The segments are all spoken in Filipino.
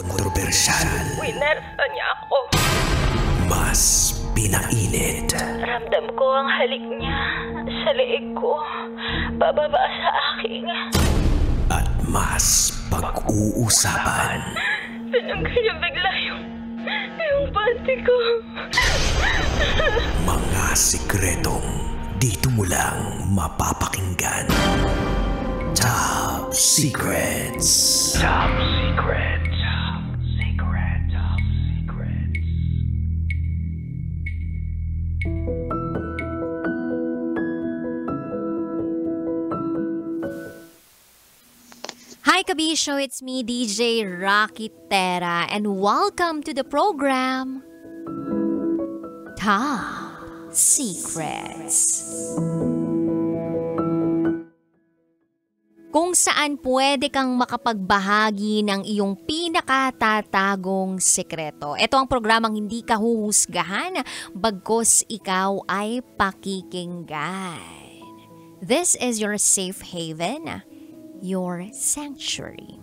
kontrobersyal, Winersa niya ako. mas pinainit, Ramdam ko ang halik niya sa leeg ko. Bababa sa aking. at mas pag-uusapan. Tinanggal niya bigla yung panty ko. Mga sikretong dito mo lang mapapakinggan. Top Secrets. Top Secrets. Top Secrets. Top Secrets. Hi Kabisyo, it's me DJ Rocky Terra and welcome to the program Top Secrets. Kung saan pwede kang makapagbahagi ng iyong pinakatatagong sekreto. Ito ang programang hindi ka huhusgahan, bagkus ikaw ay pakikinggan. This is your safe haven, your sanctuary.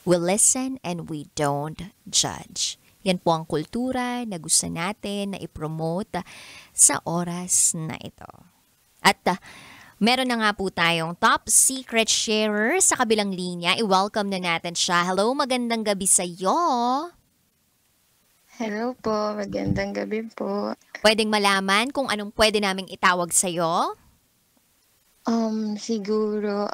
We listen and we don't judge. Yan po ang kultura na gusto natin na ipromote sa oras na ito. At meron na nga po tayong top secret sharer sa kabilang linya. I-welcome na natin siya. Hello, magandang gabi sa iyo. Hello po, magandang gabi po. Pwedeng malaman kung anong pwede naming itawag sa iyo? Siguro,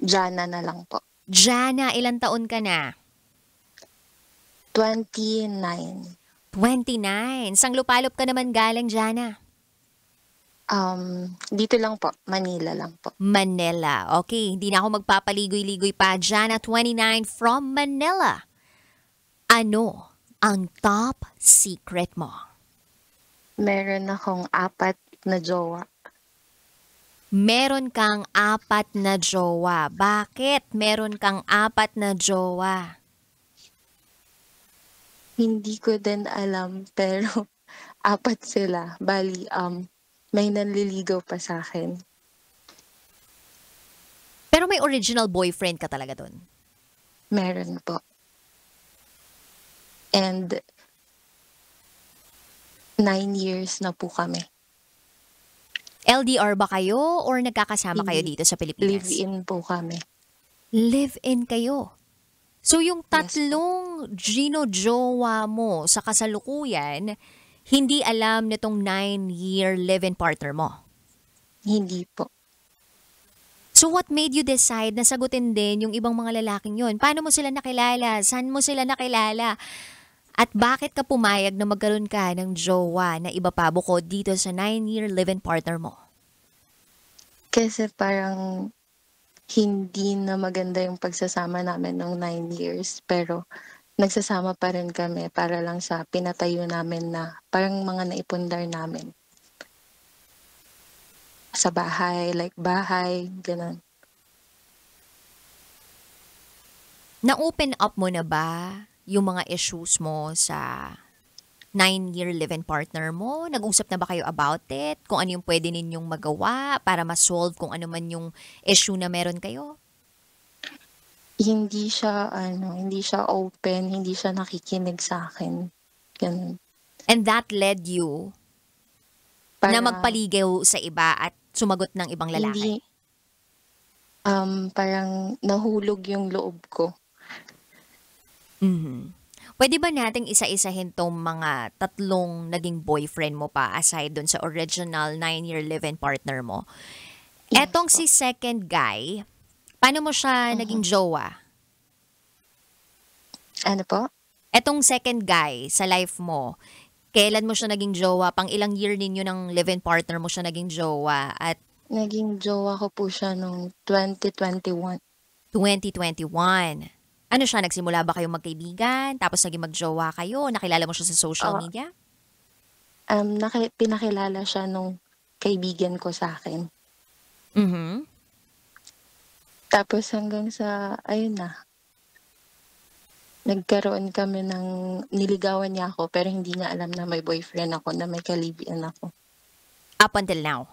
Jana na lang po. Jana, ilang taon ka na? 29. 29. Sang lupalop ka naman galing, Jana? Dito lang po, Manila lang po. Manila. Okay, hindi na ako magpapaligoy-ligoy pa. Jana, 29 from Manila. Ano ang top secret mo? Meron akong 4 na jowa. Meron kang 4 na jowa. Bakit meron kang 4 na jowa? Hindi ko din alam, pero 4 sila. Bali, may nanliligaw pa sa akin. Pero may original boyfriend ka talaga dun? Meron po. And 9 years na po kami. LDR ba kayo or nagkakasama kayo dito sa Pilipinas? Live-in po kami. Live-in kayo? So yung tatlong gino-jowa mo sa kasalukuyan, hindi alam nitong 9-year live-in partner mo? Hindi po. So what made you decide na sagutin din yung ibang mga lalaking yun? Paano mo sila nakilala? Saan mo sila nakilala? At bakit ka pumayag na magkaroon ka ng jowa na iba pa bukod dito sa 9-year live-in partner mo? Kasi parang hindi na maganda yung pagsasama namin ng 9 years. Pero nagsasama pa rin kami para lang sa pinatayo namin na parang mga naipundar namin. Sa bahay, like bahay, ganun. Na-open up mo na ba yung mga issues mo sa 9-year live-in partner mo? Nag-usap na ba kayo about it? Kung ano yung pwede ninyong magawa para ma-solve kung ano man yung issue na meron kayo? Hindi siya open, hindi siya nakikinig sa akin. Ganun. And that led you na magpaligaw sa iba at sumagot ng ibang lalaki? Hindi, parang nahulog yung loob ko. Mhm. Pwede ba nating isa-isahin tong mga tatlong naging boyfriend mo pa aside dun sa original 9-year live-in partner mo? Yes Etong po. si second guy, paano mo siya naging jowa? Ano po? Etong second guy sa life mo, kailan mo siya naging jowa? Pang ilang year ninyo ng live-in partner mo siya naging jowa? At Naging jowa ko po siya noong 2021. 2021. Ano siya, nagsimula ba kayong magkaibigan? Tapos naging magjowa kayo? Nakilala mo siya sa social Oo. media? Pinakilala siya nung kaibigan ko sa akin. Mhm. Tapos hanggang sa, ayun na, nagkaroon kami ng, niligawan niya ako pero hindi niya alam na may boyfriend ako, na may kalibian ako. Up until now.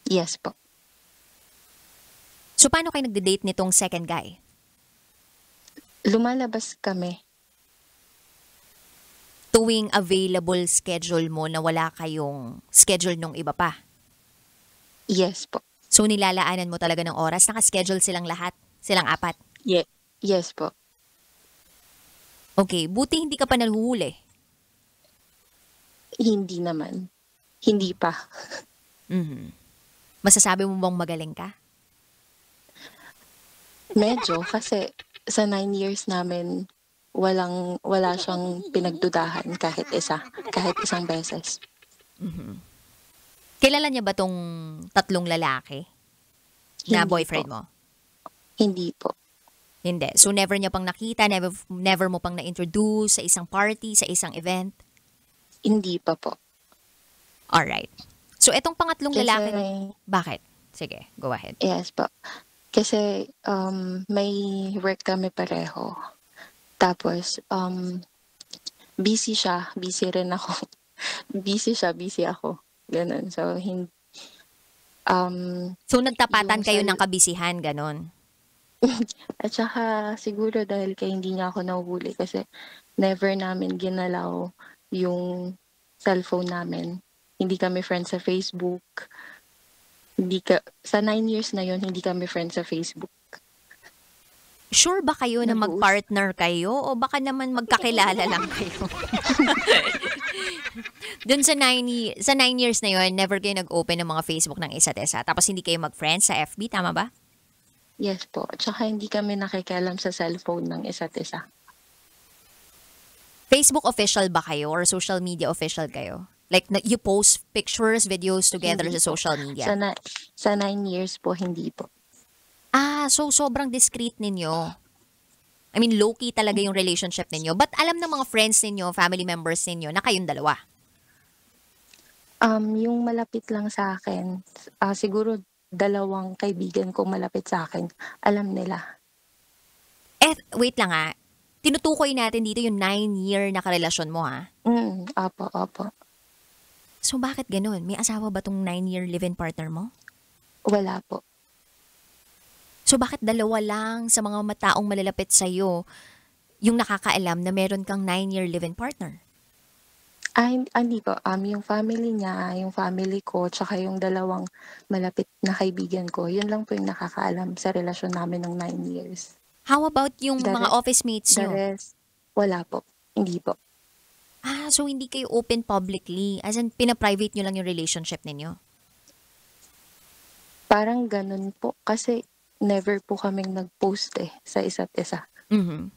Yes po. So paano kayo nagde-date nitong second guy? Lumalabas kami. Tuwing available schedule mo na wala kayong schedule nung iba pa. Yes po. So nilalaanan mo talaga ng oras, naka-schedule silang lahat, silang apat. Yes po. Okay, buti hindi ka pa nahuhuli. Hindi naman. Hindi pa. Mhm. Masasabi mo bang magaling ka? Medyo kasi sa 9 years namin, wala siyang pinagdudahan kahit isang beses. Kilala niya ba tong tatlong lalaki na Hindi boyfriend po. mo? Hindi po. Hindi. So never niya pang nakita, never mo pang na-introduce sa isang party, sa isang event? Hindi pa po. Alright. So etong pangatlong Kasi, lalaki, bakit? Sige, go ahead. yes po. Kasi may work kami pareho. Tapos, busy siya, busy rin ako. Busy siya, busy ako. Ganun. So, So nagtapatan Yung kayo sa- ng kabisihan, ganon? at saka siguro dahil kaya hindi niya ako nahuhuli kasi never namin ginalaw yung cellphone namin. Hindi kami friends sa Facebook. Sa 9 years na yon hindi kami friends sa Facebook. Sure ba kayo na Nag-uus- mag-partner kayo o baka naman magkakilala lang kayo? Dun sa 9 years na yon, never kayo nag-open ng mga Facebook ng isa't isa. Tapos hindi kayo mag-friends sa FB, tama ba? Yes po. At saka hindi kami nakikialam sa cellphone ng isa't isa. Facebook official ba kayo or social media official kayo? Like, you post pictures, videos together Hindi sa po. social media? Sa 9 years po, hindi po. So sobrang discreet ninyo. I mean, low-key talaga yung relationship ninyo. But alam ng mga friends ninyo, family members ninyo, na kayong dalawa. Yung malapit lang sa akin, siguro 2 kaibigan kong malapit sa akin, alam nila. Wait lang ha. Tinutukoy natin dito yung 9-year na karelasyon mo ha. Opo. So bakit ganun? May asawa ba tong 9-year live-in partner mo? Wala po. So bakit dalawa lang sa mga mataong malalapit sa'yo yung nakakaalam na meron kang 9-year live-in partner? Hindi po. Yung family niya, yung family ko, tsaka yung 2 malapit na kaibigan ko, yun lang po yung nakakaalam sa relasyon namin ng 9 years. How about yung The mga re- office mates The nyo? rest, wala po. Hindi po. So hindi kayo open publicly? As in, pina-private nyo lang yung relationship ninyo? Parang ganun po. Kasi never po kaming nag-post sa isa't isa. Mhm.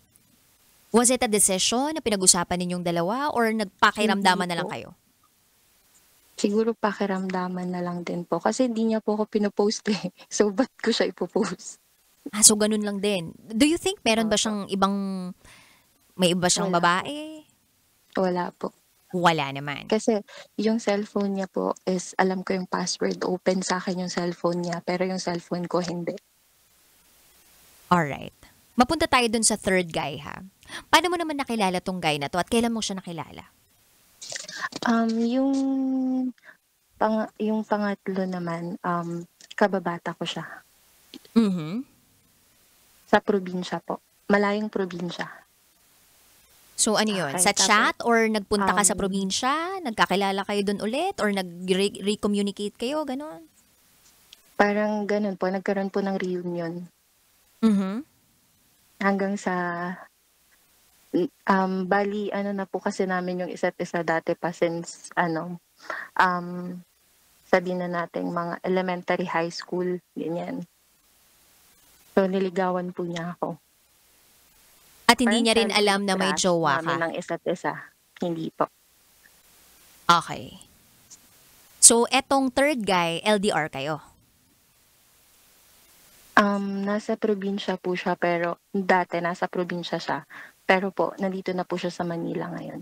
Was it a decision na pinag-usapan ninyong dalawa or nagpakiramdaman Hindi na lang po. kayo? Siguro pakiramdaman na lang din po. Kasi hindi niya po ako pinopost So, ba't ko siya ipopost? So ganun lang din. Do you think meron ba Opo. siyang may iba siyang Wala po. babae? Wala po. Wala naman. Kasi yung cellphone niya po is, alam ko yung password, open sa akin yung cellphone niya, pero yung cellphone ko hindi. Alright. Mapunta tayo dun sa third guy ha. Paano mo naman nakilala tong guy na to at kailan mo siya nakilala? Yung pangatlo naman, kababata ko siya. Mhm. Sa probinsya po. Malayong probinsya. So ano yun? Okay, Sa tapos, chat or nagpunta ka sa um, probinsya? Nagkakilala kayo dun ulit? Or nag-recommunicate kayo? Ganon? Parang ganun po, nagkaroon po ng reunion. Mhm. Hanggang sa, bali, na po kasi namin yung isa't isa dati pa since, sabihin na natin, mga elementary, high school, ganyan. So, niligawan po niya ako. At hindi Parang niya rin alam na may crush jowa namin ka? ng isa't isa. Hindi po. Okay. So, etong third guy, LDR kayo? Nasa probinsya po siya, pero dati nasa probinsya siya. Pero po, nandito na po siya sa Manila ngayon.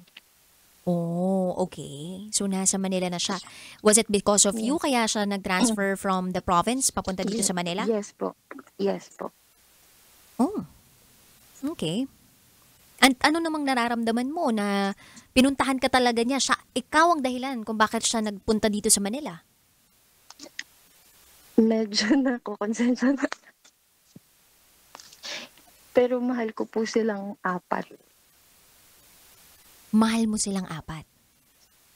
Oh, okay. So, nasa Manila na siya. Was it because of you kaya siya nag-transfer from the province papunta dito sa Manila? Yes po. Yes po. Oh, okay. Ano namang nararamdaman mo na pinuntahan ka talaga niya? Ikaw ang dahilan kung bakit siya nagpunta dito sa Manila? Medyo nakukonsensya na. Pero mahal ko po silang apat. Mahal mo silang apat.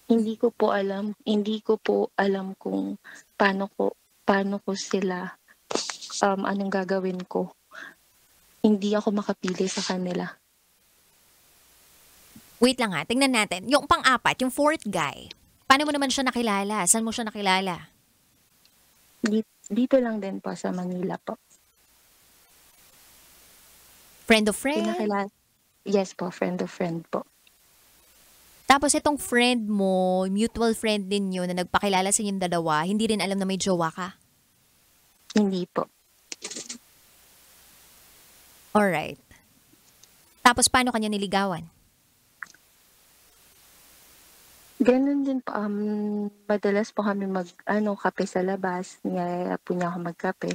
Hindi ko po alam kung paano ko sila, anong gagawin ko. Hindi ako makapili sa kanila. Wait lang ha, tingnan natin. Yung pang-apat, yung fourth guy, paano mo naman siya nakilala? Saan mo siya nakilala? Dito lang din po sa Manila po. Friend of friend? Yes po, friend of friend po. Tapos itong friend mo, mutual friend din yun na nagpakilala sa inyong dalawa, hindi rin alam na may jowa ka? Hindi po. Alright. Tapos paano kanya niligawan? Ganun din po. Madalas po kami kape sa labas. Niyaya po niya ako magkape.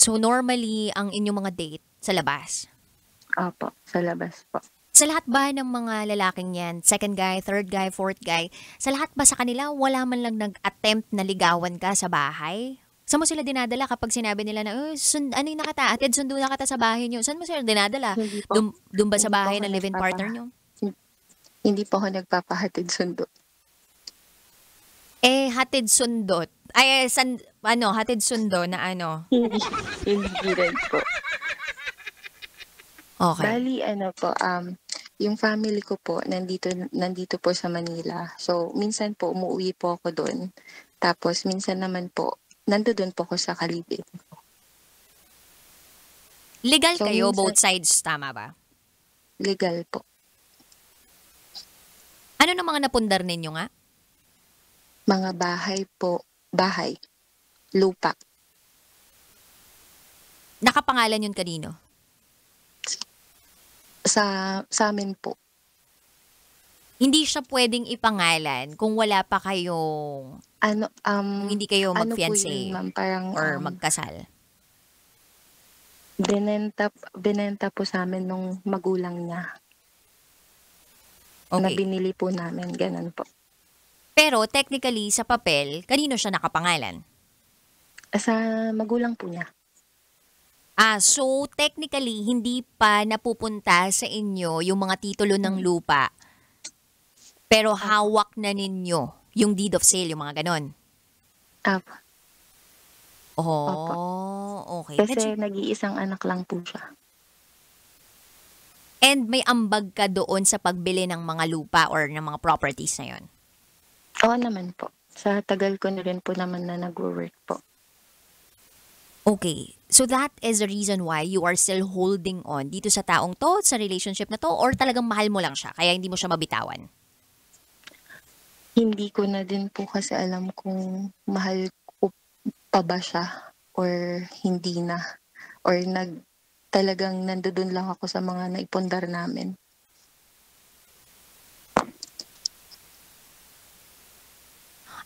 So normally, ang inyong mga date sa labas? Opo, sa labas po. Sa lahat ba ng mga lalaking yan, second guy, third guy, fourth guy, sa lahat ba sa kanila, wala man lang nag-attempt na ligawan ka sa bahay? Saan mo sila dinadala kapag sinabi nila na, ano yung nakata? Atid, sundo na kita sa bahay nyo. Saan mo sila dinadala? Hindi po. Doon ba sa Hindi bahay po ako ng live-in partner nyo? Hindi po ako nagpapahatid sundo. Hatid sundot. Hatid sundo na ano? Hindi rin po. Okay. Bali, yung family ko po, nandito po sa Manila. So, minsan po, umuwi po ako doon. Tapos, minsan naman po, nandoon po ako sa Kalibig. Legal So, kayo, minsan- both sides, tama ba? Legal po. Ano na mga napundar ninyo nga? Mga bahay po. Bahay. Lupa. Nakapangalan yun kanino? Sa amin po. Hindi siya pwedeng ipangalan kung wala pa kayong, kung hindi kayo ano po mag-fiancé yun, ma'am? Parang, or magkasal. binenta po sa amin nung magulang niya. Na Okay. binili po namin. Ganun po. Pero technically, sa papel, kanino siya nakapangalan? Sa magulang po niya. So technically, hindi pa napupunta sa inyo yung mga titulo ng lupa. Pero hawak na ninyo yung deed of sale, yung mga ganon. Opo. Okay. Kasi nag-iisang anak lang po siya. And may ambag ka doon sa pagbili ng mga lupa or ng mga properties na yon. Oo naman po. Sa tagal ko na rin po naman na nag-work po. Okay. So that is the reason why you are still holding on dito sa taong to, sa relationship na to, or talagang mahal mo lang siya, kaya hindi mo siya mabitawan? Hindi ko na din po kasi alam kung mahal ko pa ba siya or hindi na. Or talagang nandoon lang ako sa mga naipundar namin.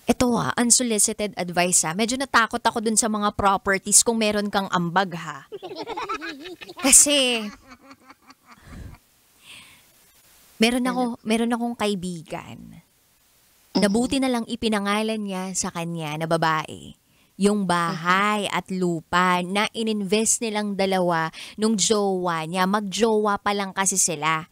Ito unsolicited advice Medyo natakot ako dun sa mga properties kung meron kang ambag ha. Kasi, meron akong kaibigan. Nabuti na lang ipinangalan niya sa kanya na babae yung bahay at lupa na ininvest nilang dalawa nung jowa niya. Magjowa pa lang kasi sila.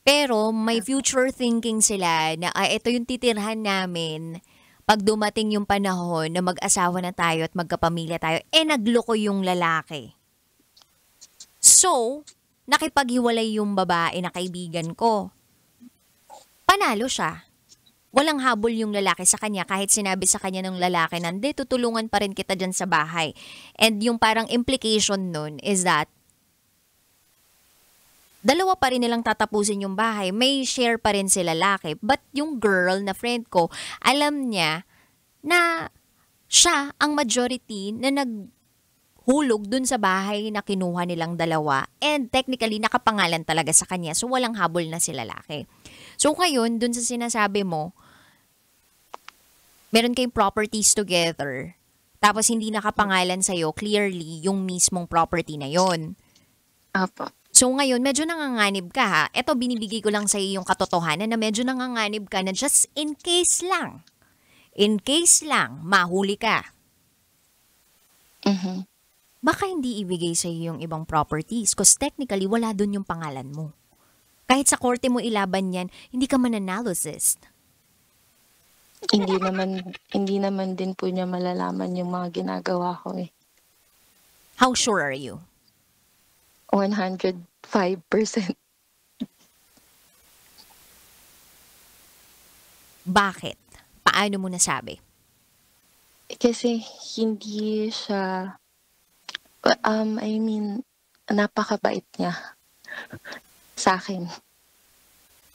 Pero may future thinking sila na ito yung titirhan namin pag dumating yung panahon na mag-asawa na tayo at magkapamilya tayo. Nagloko yung lalaki. So, nakipaghiwalay yung babae na kaibigan ko. Panalo siya. Walang habol yung lalaki sa kanya kahit sinabi sa kanya ng lalaki na, hindi, tutulungan pa rin kita dyan sa bahay. And yung parang implication nun is that dalawa pa rin nilang tatapusin yung bahay. May share pa rin si lalaki. But yung girl na friend ko, alam niya na siya ang majority na naghulog dun sa bahay na kinuha nilang dalawa. And technically, nakapangalan talaga sa kanya. So, walang habol na si lalaki. So, ngayon, dun sa sinasabi mo, meron kayong properties together. Tapos, hindi nakapangalan sa'yo clearly yung mismong property na yon. Apo. So ngayon, medyo nanganganib ka ha. Ito, binibigay ko lang sa iyo yung katotohanan na medyo nanganganib ka na just in case lang, mahuli ka. baka hindi ibigay sa'yo yung ibang properties because technically wala dun yung pangalan mo. Kahit sa korte mo ilaban yan, hindi ka mananalysis. Hindi naman din po niya malalaman yung mga ginagawa ko eh. How sure are you? 105%. Bakit? Paano mo nasabi? Kasi hindi siya, napakabait niya sa akin.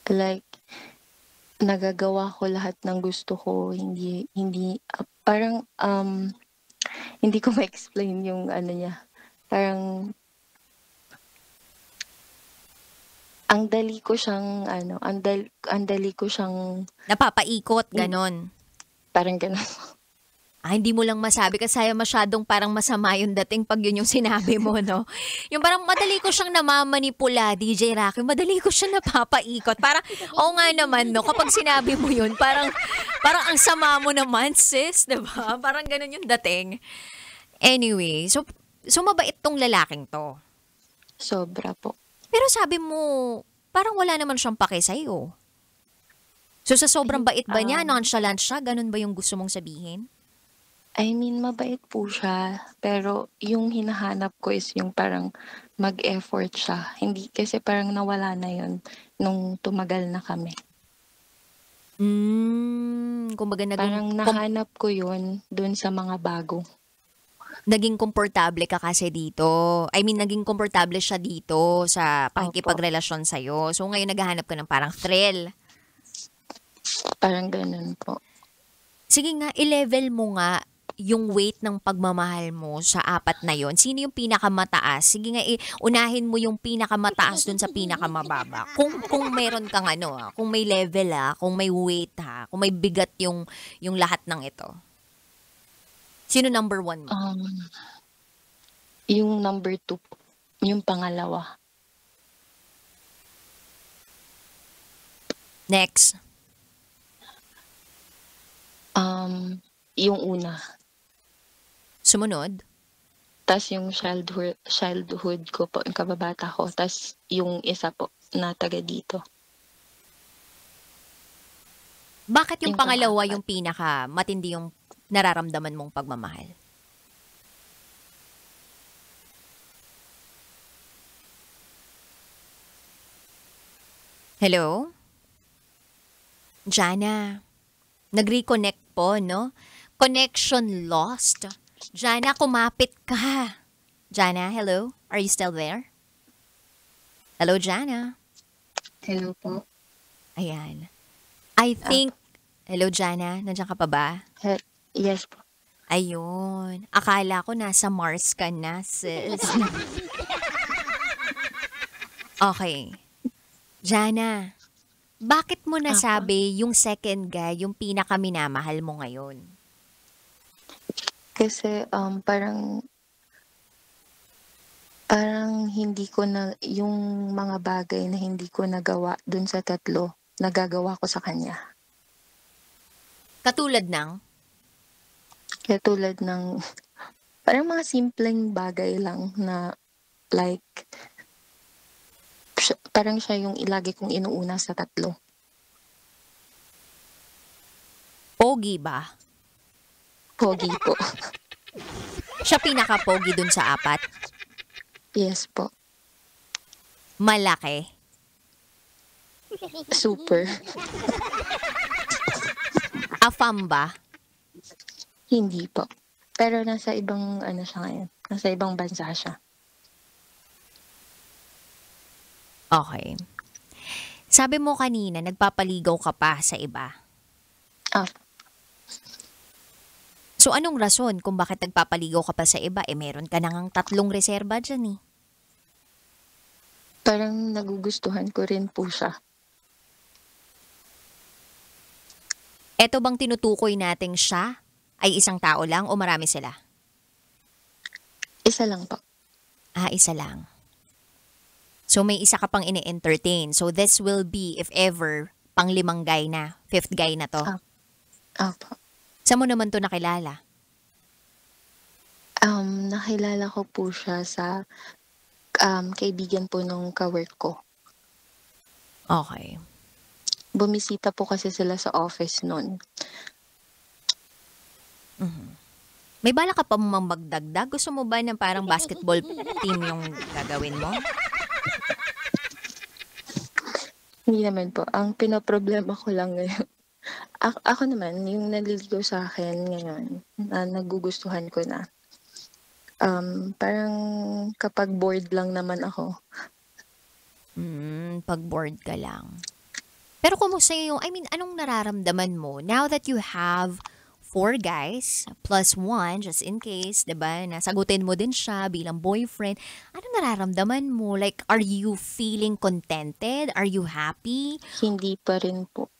Like, nagagawa ko lahat ng gusto ko, parang, hindi ko ma-explain yung ano niya. Parang, ang dali ko siyang, ang dali ko siyang, Napapaikot, ganon. parang gano'n. Hindi mo lang masabi kasi masyadong parang masama yung dating pag yun yung sinabi mo, no? Yung parang madali ko siyang namamanipula, DJ Rocky. Madali ko siya napapaikot. Parang, oo nga naman, no? Kapag sinabi mo yun, parang ang sama mo naman, sis, diba? Parang ganun yung dating. Anyway, so mabait tong lalaking to. Sobra po. Pero sabi mo, parang wala naman siyang pake sa'yo. So sa sobrang bait ba niya, nonchalant siya, ganun ba yung gusto mong sabihin? Mabait po siya, pero yung hinahanap ko is yung parang mag-effort siya. Hindi, kasi parang nawala na yun nung tumagal na kami. Kumbaga Parang nahanap ko yun dun sa mga bago. naging komportable ka kasi dito. I mean, naging komportable siya dito sa pakikipagrelasyon sa'yo. So ngayon naghahanap ka ng parang thrill. Parang ganun po. Sige nga, i-level mo nga yung weight ng pagmamahal mo sa apat na yon. Sino yung pinakamataas? Sige nga, unahin mo yung pinakamataas dun sa pinakamababa. Kung meron kang kung may level kung may weight kung may bigat yung lahat ng ito. Sino number 1 mo? Yung number 2 po. Yung pangalawa. Next. Yung una. Sumunod? Tas yung childhood ko po, yung kababata ko. Tas yung isa po na taga dito. Bakit yung Yung pangalawa pang-apat. yung pinaka matindi yung nararamdaman mong pagmamahal? Hello? Jana, nag-reconnect po, no? Connection lost. Jana, kumapit ka. Jana, hello? Are you still there? Hello, Jana? Hello po. Ayan. I think, hello, Jana? Nandiyan ka pa ba? Yes po. Ayun. Akala ko nasa Mars ka na, sis. Okay. Jana, bakit mo nasabi yung second guy, yung pinakaminamahal mo ngayon? Kasi parang hindi ko na, yung mga bagay na hindi ko nagawa dun sa tatlo, nagagawa ko sa kanya. Katulad ng? Kaya tulad ng, parang mga simpleng bagay lang na like, parang siya yung ilagi kong inuuna sa tatlo. Pogi ba? Pogi po. Siya pinaka-pogi dun sa apat? Yes po. Malaki? Super. Afam ba? Hindi po. Pero nasa ibang siya ngayon. Nasa ibang bansa siya. Okay. Sabi mo kanina, nagpapaligaw ka pa sa iba. So anong rason kung bakit nagpapaligaw ka pa sa iba? Meron ka nang 3 reserba dyan eh. Parang nagugustuhan ko rin po siya. Eto bang tinutukoy nating siya ay isang tao lang o marami sila? Isa lang po. Isa lang. So may isa ka pang ini-entertain. So this will be, if ever, pang-5 guy na. 5th guy na to. Opo. Saan mo naman to nakilala? Nakilala ko po siya sa, kaibigan po nung ka-work ko. Okay. Bumisita po kasi sila sa office nun. May balak ka pa mang magdagdag? Gusto mo ba ng parang basketball team yung gagawin mo? Hindi naman po, ang pinoproblema ko lang ngayon ako naman yung naliligaw sa'kin ngayon na nagugustuhan ko na, parang kapag bored lang naman ako. 'Pag bored ka lang. Pero kumusta yung anong nararamdaman mo now that you have 4 guys plus 1 just in case, 'di ba, nasagutin mo din siya bilang boyfriend. Anong nararamdaman mo? Like, are you feeling contented? Are you happy? Hindi pa rin po.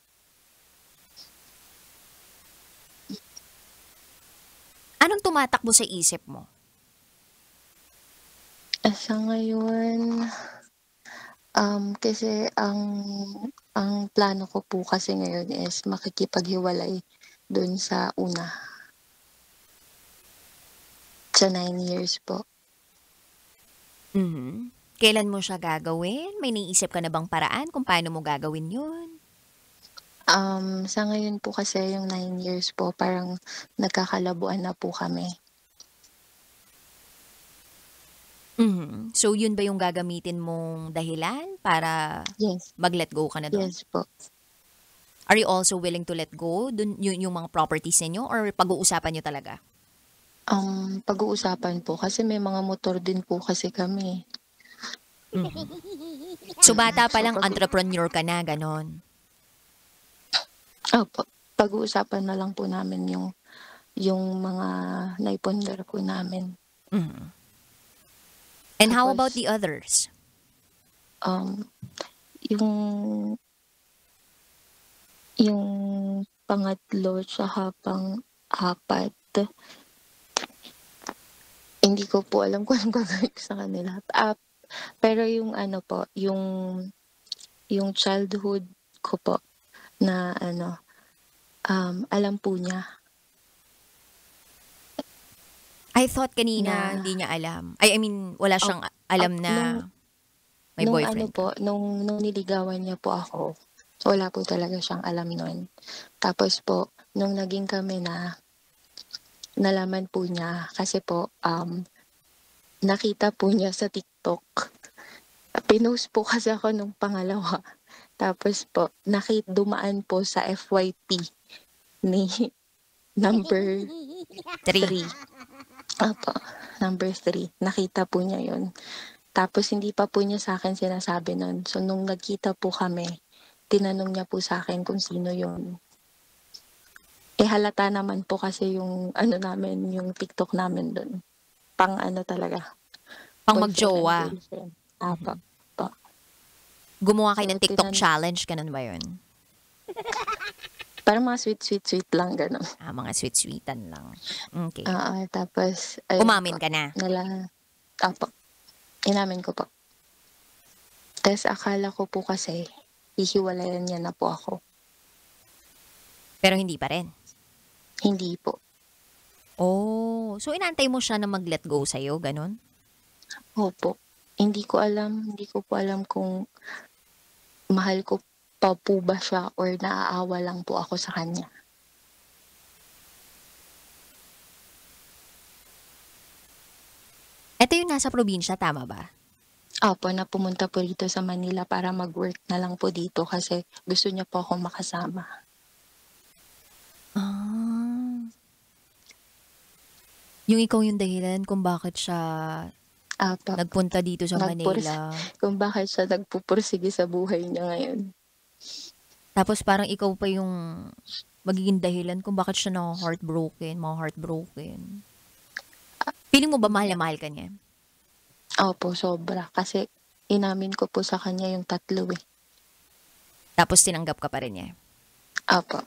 Anong tumatakbo sa isip mo? Sa ngayon, kasi ang plano ko po kasi ngayon is makikipaghiwalay dun sa una, sa 9 years po. Kailan mo siya gagawin? May naisip ka na bang paraan kung paano mo gagawin yun? Sa ngayon po kasi yung 9 years po parang nagkakalabuan na po kami. So, yun ba yung gagamitin mong dahilan para Yes, mag-let go ka na doon? yes po. Are you also willing to let go dun yung mga properties ninyo or pag-uusapan niyo talaga? Pag-uusapan po kasi may mga motor din po kasi kami. So, bata pa lang Pag entrepreneur ka na, ganon. Opo, pag-uusapan na lang po namin yung mga naipundar po namin. And how about Tapos the others? um, yung yung pangatlo tsaka pang-apat, hindi ko po alam kung anong gagawin ko sa kanila. Pero yung ano po, yung childhood ko po na ano, alam po niya I thought kanina na hindi niya alam. I mean, wala op siyang alam op na nung may nung ano boyfriend ka. po, nung niligawan niya po ako, wala po talaga siyang alam nun. Tapos po, nung naging kami na, nalaman po niya kasi po, nakita po niya sa TikTok. Pinost po kasi ako nung pangalawa. Tapos po, dumaan po sa FYP ni number 3. 3. Opo, number 3. Nakita po niya yun. Tapos hindi pa po niya sa akin sinasabi nun. So nung nagkita po kami, tinanong niya po sa akin kung sino yun. Halata naman po kasi yung ano namin, yung TikTok namin dun. Pang ano talaga, Pang boyfriend and magjowa. girlfriend. Apo, po. Gumawa kayo So ng TikTok challenge, ganun ba yun? parang mga sweet lang gano'n. Mga sweet-sweetan lang. Okay. Tapos ayun Umamin po, ka na. opo, inamin ko po. Tapos akala ko po kasi hihiwalayan niya na po ako. Pero hindi pa rin. Hindi po. Oh, so inantay mo siya na mag-let go sa'yo, ganun? Opo. Hindi ko po alam kung mahal ko pa po ba siya or naaawa lang po ako sa kanya. Ito yung nasa probinsya, tama ba? Opo, na pumunta po rito sa Manila para mag-work na lang po dito kasi gusto niya po akong makasama. Ah. Yung ikaw yung dahilan kung bakit siya Opo, nagpunta dito sa Manila. kung bakit siya nagpupursige sa buhay niya ngayon. Tapos parang ikaw pa yung magiging dahilan kung bakit siya heartbroken. Feeling mo ba mahal na mahal ka niya? Opo, sobra. Kasi inamin ko po sa kanya yung 3 eh. Tapos tinanggap ka pa rin niya. Opo.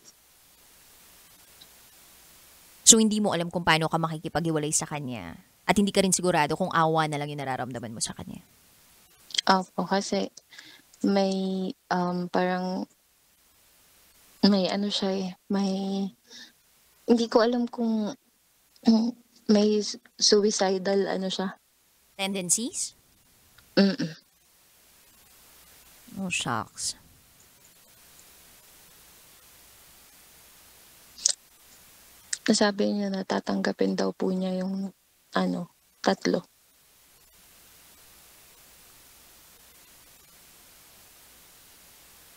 So hindi mo alam kung paano ka makikipaghiwalay sa kanya. At hindi ka rin sigurado kung awa na lang yung nararamdaman mo sa kanya. Opo, kasi may parang may ano siya may hindi ko alam kung May suicidal ano siya. Tendencies? Mm. Oh, shucks. Nasabi niya na tatanggapin daw po niya yung ano, 3.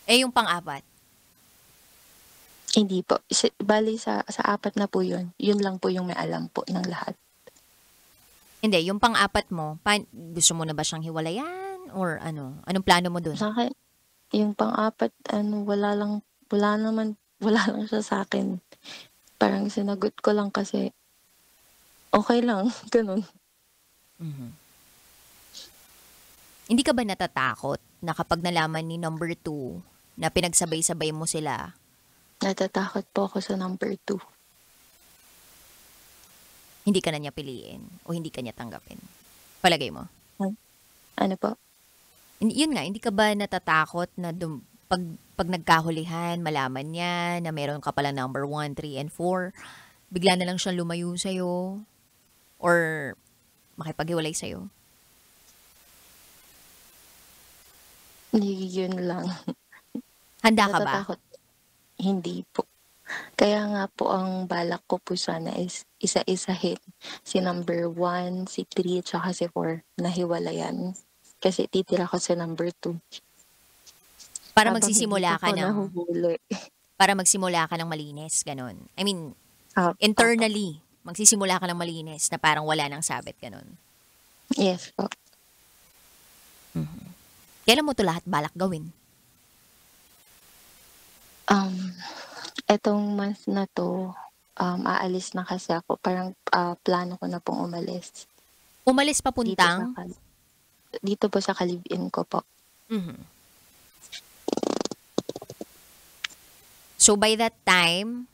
Eh, yung pang-apat? Hindi po. Bale sa 4 na po yun. Yun lang po yung may alam po ng lahat. Hindi, yung pang-apat mo, gusto mo na ba siyang hiwalayan? Or ano? Anong plano mo dun? Sa akin, yung pang-4 ano, wala lang siya sa akin. Parang sinagot ko lang kasi okay lang, gano'n. Mhm. Hindi ka ba natatakot na kapag nalaman ni number 2 na pinagsabay-sabay mo sila, Natatakot po ako sa number 2. hindi ka na niya piliin o hindi ka niya tanggapin? Palagay mo? Ano po? Yun nga, hindi ka ba natatakot na pag nagkahulihan, malaman niya na meron ka pala number 1, 3, and 4, bigla na lang siyang lumayo sa'yo or makipaghiwalay sa'yo? Hindi, yun lang. Handa ka ba? Natatakot. Hindi po. Kaya nga po ang balak ko po sana is isa-isahin si number 1, si 3, tsaka si 4 na hiwalayan. Kasi titira ko sa number 2. Para Habang magsisimula hindi ka pa po ng nahuhuli. para magsimula ka ng malinis, ganun. I mean, Ah, internally, magsisimula ka ng malinis na parang wala nang sabit, ganun. yes po. Kailan mo to lahat balak gawin? Etong month na to, aalis na kasi ako. Parang plano ko na pong umalis. Umalis Dito sa, papuntang? dito po sa Kalibin ko po. Mhm. So by that time,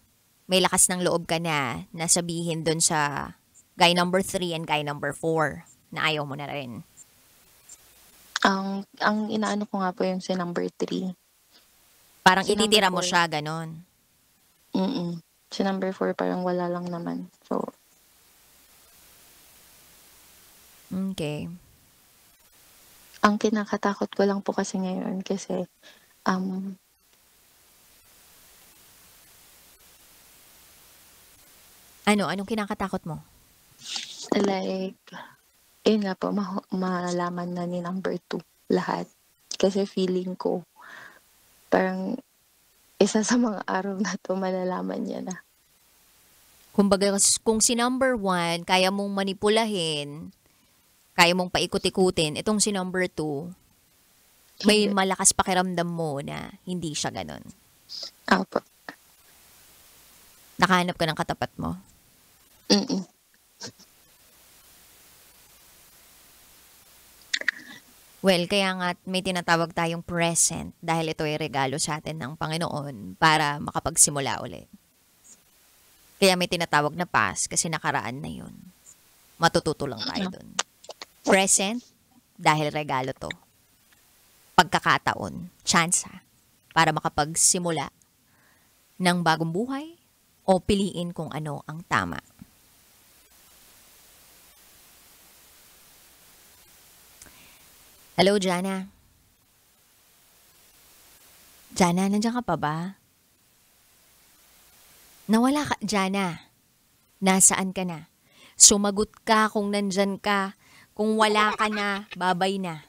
may lakas ng loob ka na sabihin dun sa guy number 3 and guy number 4 na ayaw mo na rin. Ang inaano ko nga po yung si number 3. Parang Si number ititira mo 4. siya, ganon. Si number 4 parang wala lang naman. So, Okay. ang kinakatakot ko lang po kasi ngayon kasi um, Anong kinakatakot mo? like, yun nga po, malaman na ni number 2 lahat. Kasi feeling ko, parang isa sa mga araw na to malalaman niya na. Kumbaga, kung si number 1, kaya mong manipulahin, kaya mong paikot-ikutin, itong si number 2, may Hindi. malakas pakiramdam mo na hindi siya ganon. Apo. Nakahanap ka ng katapat mo. Mm-mm. Well, kaya nga may tinatawag tayong present dahil ito ay regalo sa atin ng Panginoon para makapagsimula ulit. Kaya may tinatawag na past kasi nakaraan na yun. Matututo lang tayo dun. Present dahil regalo to. Pagkakataon, tsansa para makapagsimula ng bagong buhay o piliin kung ano ang tama. Hello, Jana. Jana, nandiyan ka pa ba? Nawala ka, Jana. Nasaan ka na? Sumagot ka kung nandyan ka. Kung wala ka na, babay na.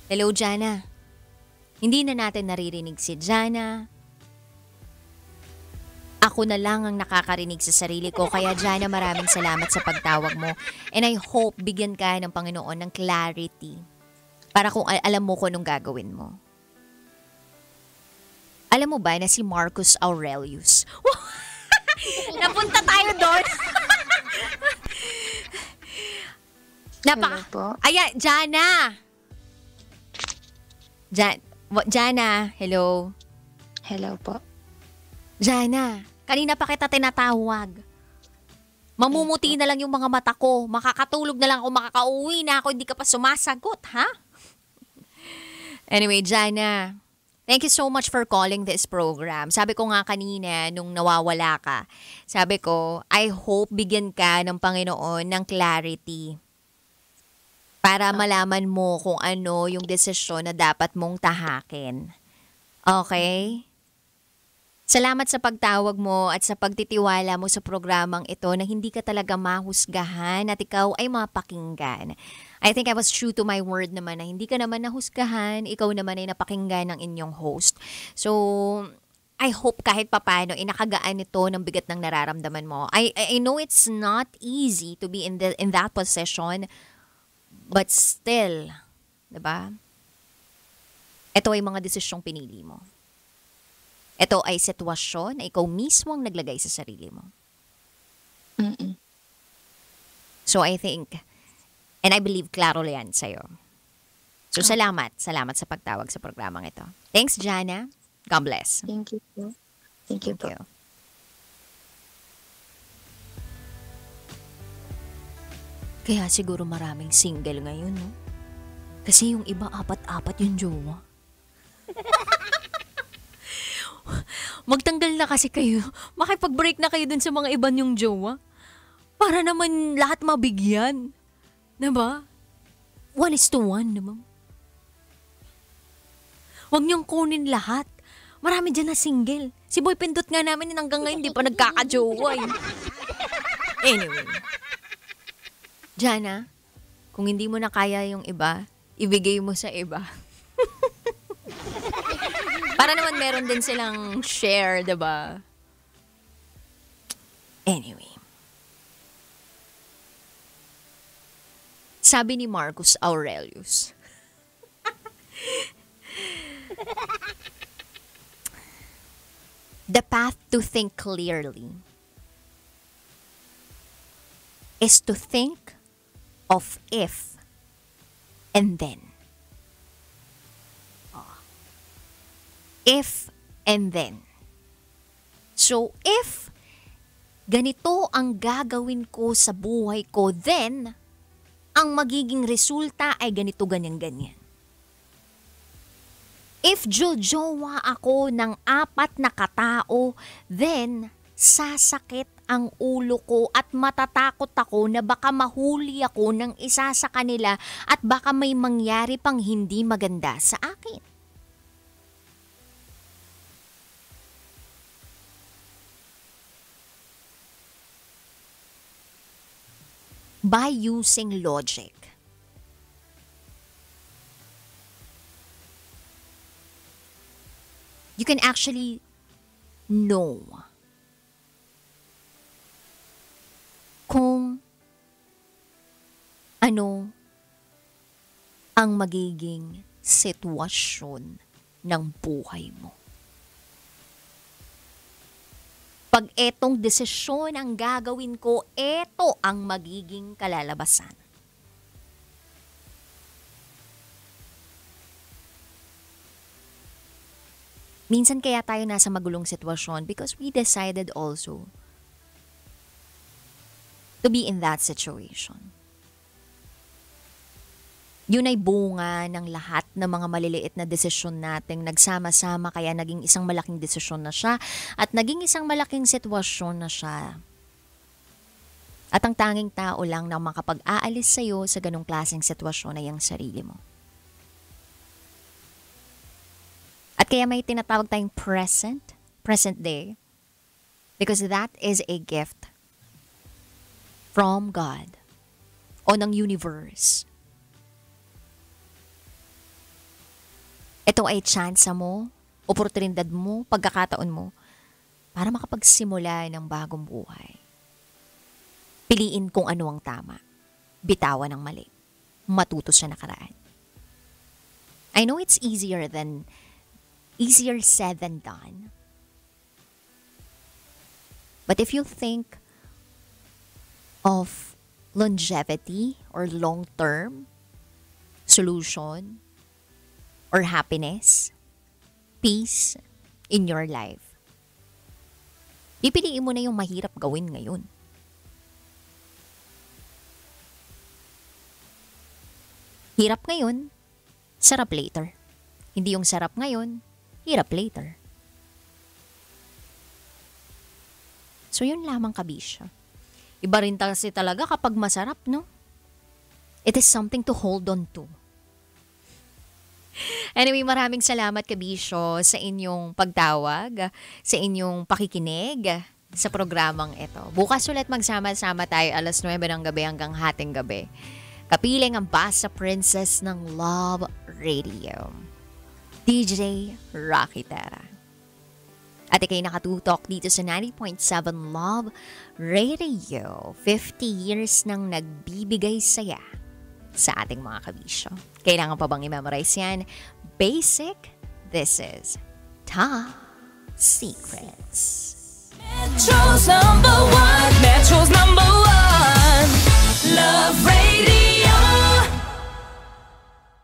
Hello, Jana. Hindi na natin naririnig si Jana. Ako na lang ang nakakarinig sa sarili ko. Kaya Jana, maraming salamat sa pagtawag mo. And I hope bigyan ka ng Panginoon ng clarity. Para kung alam mo kung anong gagawin mo. Alam mo ba na si Marcus Aurelius? Napunta tayo doon. Hello po. Jana! Jana, hello. Hello po. Jana, kanina pa kita tinatawag. Mamumuti na lang yung mga mata ko. Makakatulog na lang ako, makakauwi na ako, hindi ka pa sumasagot, ha? Anyway, Jana, Thank you so much for calling this program. Sabi ko nga kanina nung nawawala ka, sabi ko, I hope bigyan ka ng Panginoon ng clarity para malaman mo kung ano yung desisyon na dapat mong tahakin. Okay? Salamat sa pagtawag mo at sa pagtitiwala mo sa programang ito na hindi ka talaga mahusgahan at ikaw ay mapakinggan. I think I was true to my word naman na hindi ka naman nahusgahan, ikaw naman ay napakinggan ng inyong host. So, I hope kahit papano inakagaan ito ng bigat ng nararamdaman mo. I know it's not easy to be in that position, but still, 'di ba? Ito ay mga desisyong pinili mo. Ito ay sitwasyon na ikaw mismo ang naglagay sa sarili mo. Mm-mm. So I think, and I believe klaro yan sa'yo. So salamat sa pagtawag sa programang ito. Thanks, Jana. God bless. Thank you po. Thank you po. you. Kaya siguro maraming single ngayon, no? Kasi yung iba apat-apat yung jowa. Magtanggal na kasi kayo. Makipag-break na kayo dun sa mga iba niyong jowa. Para naman lahat mabigyan. Diba? 1:1, diba? Huwag niyong kunin lahat. Marami dyan na single. Si Boy Pindot nga namin hanggang ngayon di pa nagkakajowa eh. Anyway. Jana, kung hindi mo na kaya yung iba, ibigay mo sa iba. Para naman meron din silang share, diba? Anyway. Sabi ni Marcus Aurelius, the path to think clearly is to think of if and then. If and then. So, if ganito ang gagawin ko sa buhay ko, then, ang magiging resulta ay ganito, ganyan. If jojowa ako ng 4 na katao, then, sasakit ang ulo ko at matatakot ako na baka mahuli ako ng isa sa kanila at baka may mangyari pang hindi maganda sa akin. By using logic, you can actually know kung ano ang magiging sitwasyon ng buhay mo. Pag etong desisyon ang gagawin ko, eto ang magiging kalalabasan. Minsan kaya tayo nasa magulong sitwasyon because we decided also to be in that situation. Yun ay bunga ng lahat ng mga maliliit na desisyon nating nagsama-sama kaya naging isang malaking desisyon na siya at naging isang malaking sitwasyon na siya. At ang tanging tao lang na makapag-aalis sa'yo sa ganong klaseng sitwasyon ay ang sarili mo. At kaya may tinatawag tayong present day, because that is a gift from God o ng universe. Ito ay tsansa mo, oportunidad mo, pagkakataon mo para makapagsimula ng bagong buhay. Piliin kung ano ang tama, bitawan ang mali, matuto sa nakaraan. I know it's easier said than done. But if you think of longevity or long-term solution, or happiness, peace in your life, pipiliin mo na yung mahirap gawin ngayon. Hirap ngayon, sarap later. Hindi yung sarap ngayon, hirap later. So yun lamang kabisyo. Iba rin kasi talaga kapag masarap, no? It is something to hold on to. Anyway, maraming salamat kabisyo sa inyong pagtawag, sa inyong pakikinig sa programang ito. Bukas ulit magsama-sama tayo 9:00 ng gabi hanggang hating gabi. Kapiling ang Basa Princess ng Love Radio. DJ Rocky Terra. At ikay nakatutok dito sa 90.7 Love Radio. 50 years nang nagbibigay saya sa ating mga kabisyo. Kailangan pa bang i-memorize yan? Basic, this is Top Secrets. Metro's number one. Metro's number one. Love Radio.